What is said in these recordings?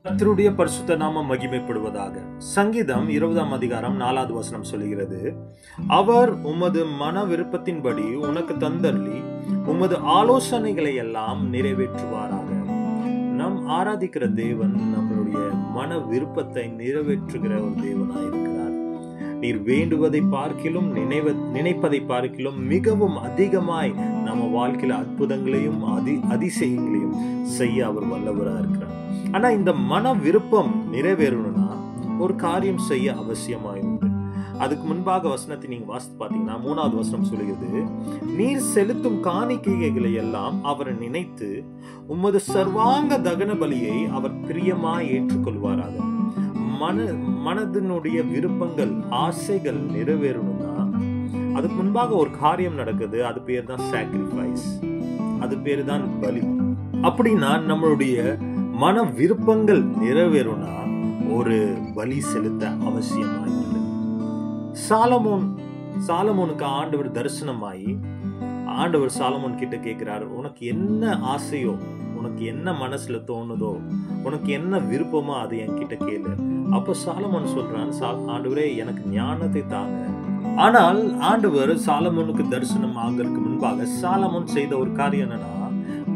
கர்த்தருடைய பரிசுத்த நாமம் மகிமைப்படுவதாக. சங்கீதம் 20 அதிகாரம் 4வது வசனம் சொல்லுகிறது, அவர் உமது மன விருப்பத்தின்படி உனக்கு தந்தருளி உமது ஆலோசனைகளை எல்லாம் நிறைவேற்றுவாராக. நாம் ஆராதிக்கிற தேவன் நம்மளுடைய மன விருப்பத்தை நிறைவேற்றுகிற ஒரு தேவனாயிருக்கிறார். நீர் வேண்டுவதை பார்க்கிலும் நினைப்பதை பார்க்கிலும் மிகவும் அதிகமாய் நம்ம வாழ்க்கையில அற்புதங்களையும் அதிசயங்களையும் செய்ய அவர் வல்லவராக இருக்கிறார். ஆனா இந்த மன விருப்பம் நிறைவேறணும்னா ஒரு காரியம் செய்ய அவசியமாயுண்டு. அதுக்கு முன்பாக வசனத்தை நீங்க வாசித்து பாத்தீங்கன்னா 3வது வசனம் சொல்லுகிறது, நீர் செலுத்தும் காணிக்கைகளை எல்லாம் அவர் நினைத்து உமது சர்வாங்க தகன பலியை அவர் பிரியமாய் ஏற்றுக்கொள்வாராக. மனதினுடைய விருப்பங்கள் ஆசைகள் நிறைவேறணும்னா அதுக்கு முன்பாக ஒரு காரியம் நடக்குது. அது பேர் தான் சாக்ரிஃபைஸ், அது பேர் தான் பலி. அப்படின்னா நம்மளுடைய மன விருப்பங்கள் நிறைவேறும்னா ஒரு பலி செலுத்த அவசியமாயிருக்கு. சாலமோனுக்கு ஆண்டவர் தரிசனமாயி ஆண்டவர் சாலமோன் கிட்ட கேட்கிறார், உனக்கு என்ன ஆசையோ, உனக்கு என்ன மனசுல தோணுதோ, உனக்கு என்ன விருப்பமோ அது என்கிட்ட கேளு. அப்ப சாலமோன் சொல்றான், ஆண்டவரே எனக்கு ஞானத்தை தாங்க. ஆனால் ஆண்டவர் சாலமோனுக்கு தரிசனம் ஆகிறதுக்கு முன்பாக சாலமோன் செய்த ஒரு காரியம் என்னன்னா,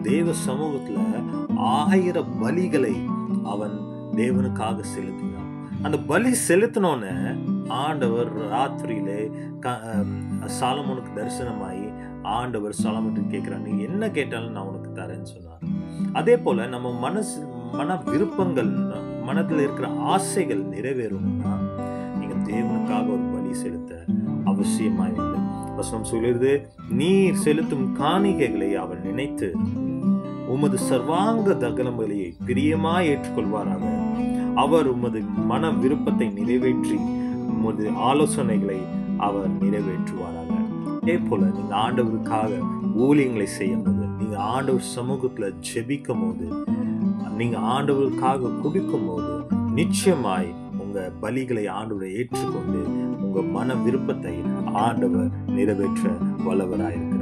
தேவ சமூகத்துல 1000 பலிகளை அவன் தேவனுக்காக செலுத்தினான். அந்த பலி செலுத்தினோன்னு ஆண்டவர் ராத்திரியிலே சாலமோனுக்கு தரிசனமாயி ஆண்டவர் சாலமோனுக்கு கேட்கிறான், நீ என்ன கேட்டாலும் நான் உனக்கு தரேன்னு சொன்னார். அதே போல நம்ம மன விருப்பங்கள், மனதில் இருக்கிற ஆசைகள் நிறைவேறணும்னா நீங்க தேவனுக்காக ஒரு பலி செலுத்த அவசியமாயிருக்கு. வசனம் சொல்லுறது, நீர் செலுத்தும் காணிக்கைகளை அவர் நினைத்து உமது சர்வாங்க தகன பலியை பிரியமாய் ஏற்றுக்கொள்வாராக. அவர் உமது மன விருப்பத்தை நிறைவேற்றி உமது ஆலோசனைகளை அவர் நிறைவேற்றுவாராக. அதே போல நீங்க ஆண்டவருக்காக ஊழியங்களை செய்யும் போது, நீங்க ஆண்டவர் சமூகத்துல ஜெபிக்கும் போது, நீங்க ஆண்டவருக்காக கொடுக்கும் போது நிச்சயமாய் உங்க பலிகளை ஆண்டவரை ஏற்றுக்கொண்டு உங்க மன விருப்பத்தை ஆண்டவர் நிறைவேற்ற வல்லவராயிருக்கிறார்.